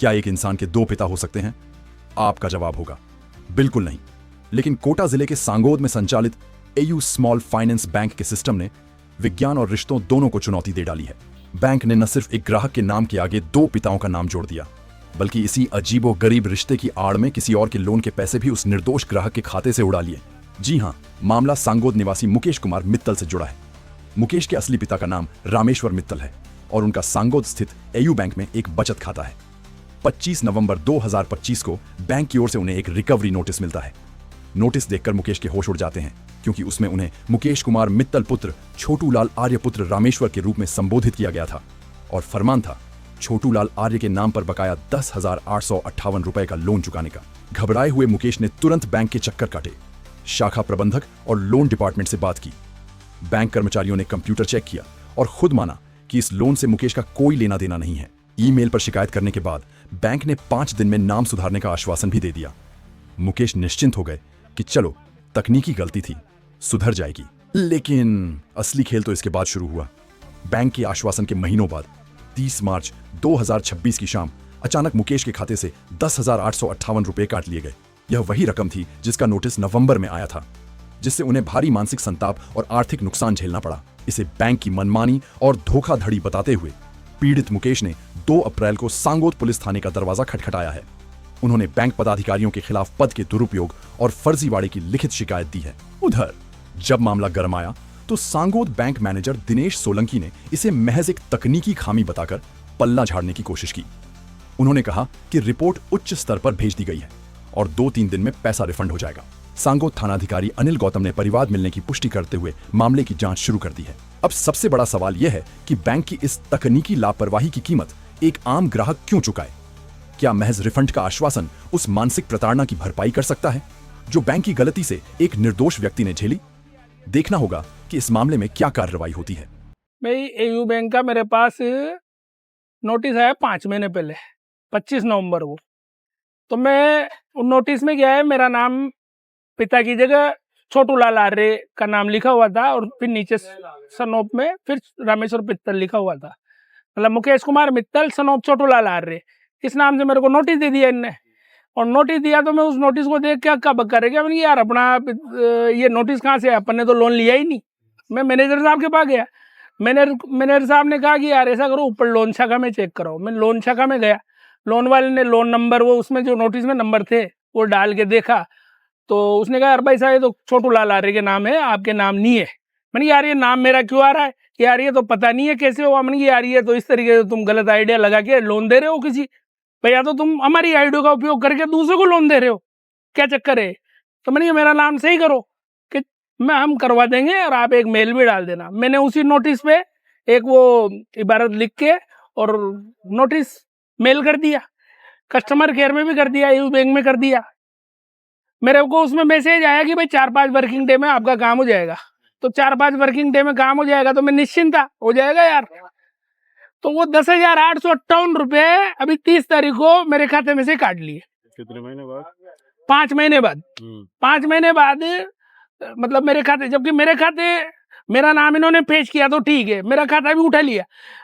क्या एक इंसान के दो पिता हो सकते हैं? आपका जवाब होगा बिल्कुल नहीं। लेकिन कोटा जिले के सांगोद में संचालित एयू स्मॉल फाइनेंस बैंक के सिस्टम ने विज्ञान और रिश्तों दोनों को चुनौती दे डाली है। बैंक ने न सिर्फ एक ग्राहक के नाम के आगे दो पिताओं का नाम जोड़ दिया, बल्कि इसी अजीबो गरीब रिश्ते की आड़ में किसी और के लोन के पैसे भी उस निर्दोष ग्राहक के खाते से उड़ा लिए। जी हां, मामला सांगोद निवासी मुकेश कुमार मित्तल से जुड़ा है। मुकेश के असली पिता का नाम रामेश्वर मित्तल है और उनका सांगोद स्थित एयू बैंक में एक बचत खाता है। 25 नवंबर 2025 को बैंक की ओर से उन्हें एक रिकवरी नोटिस मिलता है। नोटिस देखकर मुकेश के होश उड़ जाते हैं, क्योंकि उसमें उन्हें मुकेश कुमार मित्तल पुत्र छोटूलाल आर्य पुत्र रामेश्वर के रूप में संबोधित किया गया था और फरमान था छोटूलाल आर्य के नाम पर बकाया 10,858 रुपए का लोन चुकाने का। घबराए हुए मुकेश ने तुरंत बैंक के चक्कर काटे, शाखा प्रबंधक और लोन डिपार्टमेंट से बात की। बैंक कर्मचारियों ने कंप्यूटर चेक किया और खुद माना कि इस लोन से मुकेश का कोई लेना देना नहीं है। ईमेल पर शिकायत करने के बाद बैंक ने 5 दिन में नाम सुधारने का आश्वासन भी दे दिया। मुकेश निश्चिंत हो गए कि चलो, तकनीकी गलती थी, सुधर जाएगी। लेकिन असली खेल तो इसके बाद शुरू हुआ। बैंक के आश्वासन के महीनों बाद 30 मार्च 2026 की शाम अचानक मुकेश के खाते से 10,858 रुपए काट लिए गए। यह वही रकम थी जिसका नोटिस नवंबर में आया था, जिससे उन्हें भारी मानसिक संताप और आर्थिक नुकसान झेलना पड़ा। इसे बैंक की मनमानी और धोखाधड़ी बताते हुए पीड़ित मुकेश ने 2 अप्रैल को सांगोद पुलिस थाने का दरवाजा खटखटाया है। उन्होंने बैंक पदाधिकारियों के खिलाफ पद के दुरुपयोग और फर्जीवाड़े की लिखित शिकायत दी है। उधर जब मामला गरमाया तो सांगोद बैंक मैनेजर दिनेश सोलंकी ने इसे महज एक तकनीकी खामी बताकर पल्ला झाड़ने की कोशिश की। उन्होंने कहा कि रिपोर्ट उच्च स्तर पर भेज दी गई है और 2-3 दिन में पैसा रिफंड हो जाएगा। सांगोद थानाधिकारी अनिल गौतम ने परिवाद मिलने की पुष्टि करते हुए मामले की जांच शुरू कर दी है। अब सबसे बड़ा सवाल यह है कि बैंक की इस तकनीकी लापरवाही की कीमत एक आम ग्राहक क्यों चुकाए? क्या महज रिफंड का आश्वासन उस मानसिक प्रताड़ना की भरपाई कर सकता है जो बैंक की गलती से एक निर्दोष व्यक्ति ने झेली? देखना होगा कि इस मामले में क्या कार्रवाई होती है। भाई, एयू बैंक का मेरे पास नोटिस आया 5 महीने पहले, 25 नवंबर को। तो मैं उन नोटिस में क्या है, मेरा नाम पिता की जगह छोटूलाल आर्य का नाम लिखा हुआ था और फिर नीचे सनोप में फिर रामेश्वर मित्तल लिखा हुआ था। मतलब मुकेश कुमार मित्तल सनोप छोटूलाल आर्य, इस नाम से मेरे को नोटिस दे दिया इनने। और नोटिस दिया तो मैं उस नोटिस को देख के अक्का बक्का रह गया। मैंने यार, अपना ये नोटिस कहाँ से है? अपन ने तो लोन लिया ही नहीं। मैं मैनेजर साहब के पास गया। मैनेजर साहब ने कहा कि यार ऐसा करो, ऊपर लोन शाखा में चेक करो। मैं लोन शाखा में गया, लोन वाले ने लोन नंबर, वो उसमें जो नोटिस में नंबर थे वो डाल के देखा। तो उसने कहा यार भाई साहब, ये तो छोटूलाल आर्य के नाम है, आपके नाम नहीं है। मैंने यार ये नाम मेरा क्यों आ रहा है? यार ये तो पता नहीं है कैसे हुआ। मैंने यार ये तो इस तरीके से तुम गलत आइडिया लगा के लोन दे रहे हो किसी भैया, तो तुम हमारी आइडिया का उपयोग करके दूसरे को लोन दे रहे हो, क्या चक्कर है? तो मैंने मेरा नाम सही करो कि हम करवा देंगे और आप एक मेल भी डाल देना। मैंने उसी नोटिस पे एक वो इबारत लिख के और नोटिस मेल कर दिया, कस्टमर केयर में भी कर दिया, एयू बैंक में कर दिया। मेरे को उसमें मैसेज आया कि भाई 4-5 वर्किंग डे में आपका काम हो जाएगा। तो 4-5 वर्किंग डे में काम हो जाएगा तो मैं निश्चिंत था, हो जाएगा यार। तो वो 10,858 रुपए अभी 30 तारीख को मेरे खाते में से काट लिए। कितने महीने बाद? 5 महीने बाद। 5 महीने बाद मतलब मेरे खाते, जबकि मेरे खाते मेरा नाम इन्होंने पेश किया तो ठीक है, मेरा खाता भी उठा लिया।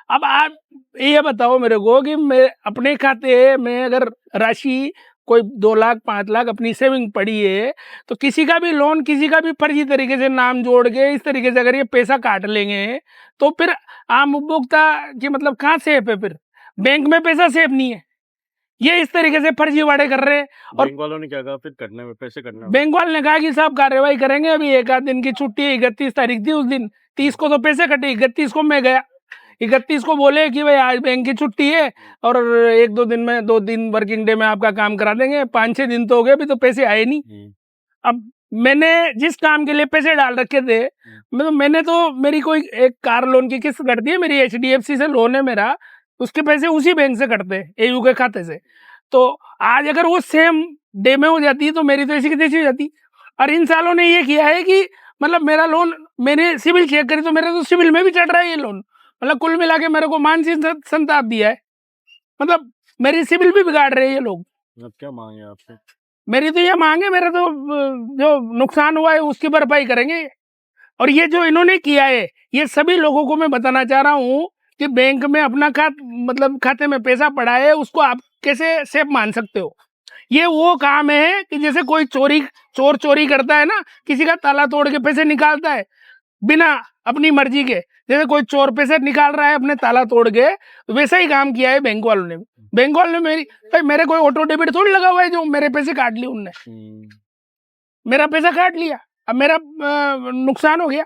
अब आप ये बताओ मेरे को कि मैं अपने खाते में अगर राशि कोई 2 लाख 5 लाख अपनी सेविंग पड़ी है, तो किसी का भी लोन, किसी का भी फर्जी तरीके से नाम जोड़ के इस तरीके से अगर ये पैसा काट लेंगे तो फिर आम उपभोक्ता की मतलब कहाँ सेफ है? फिर बैंक में पैसा सेफ नहीं है। ये इस तरीके से फर्जीवाड़े कर रहे हैं। और बैंक वालों ने क्या कहा फिर? कटने में पैसे कटने में? बैंक वाले ने कहा कि साहब कार्रवाई करेंगे, अभी 1 आध दिन की छुट्टी है, 31 तारीख थी उस दिन, 30 को तो पैसे कटे, 31 को मैं गया। 31 को बोले कि भाई आज बैंक की छुट्टी है और 1-2 दिन में, 2 दिन वर्किंग डे में आपका काम करा देंगे। 5-6 दिन तो हो गए, अभी तो पैसे आए नहीं। अब मैंने जिस काम के लिए पैसे डाल रखे थे, मैंने तो मेरी कोई एक कार लोन की किस्त कटती है, मेरी HDFC से लोन है मेरा, उसके पैसे उसी बैंक से कटते हैं, एयू के खाते से। तो आज अगर वो सेम डे में हो जाती तो मेरी तो ऐसी की तैसी हो जाती। और इन सालों ने ये किया है कि मतलब मेरा लोन, मैंने सिविल चेक करी तो मेरे तो सिविल में भी चढ़ रहा है ये लोन। मतलब कुल मिला के मेरे को मानसिक संताप दिया है। मतलब मेरी सिविल भी बिगाड़ रहे हैं ये लोग। अब क्या मांगे आपसे? मेरी तो ये मांगे, मेरा तो जो नुकसान हुआ है उसकी भरपाई करेंगे। और ये जो इन्होंने किया है, ये सभी लोगों को मैं बताना चाह रहा हूँ कि बैंक में अपना मतलब खाते में पैसा पड़ा है, उसको आप कैसे सेफ मान सकते हो। ये वो काम है कि जैसे कोई चोर चोरी करता है ना, किसी का ताला तोड़ के पैसे निकालता है बिना अपनी मर्जी के, जैसे कोई चोर पैसे निकाल रहा है अपने ताला तोड़ के, वैसा ही काम किया है बैंक वालों ने। बैंक वालों ने मेरे कोई ऑटो डेबिट थोड़ी लगा हुआ है जो मेरे पैसे काट लिए उनने, मेरा पैसा काट लिया, अब मेरा नुकसान हो गया।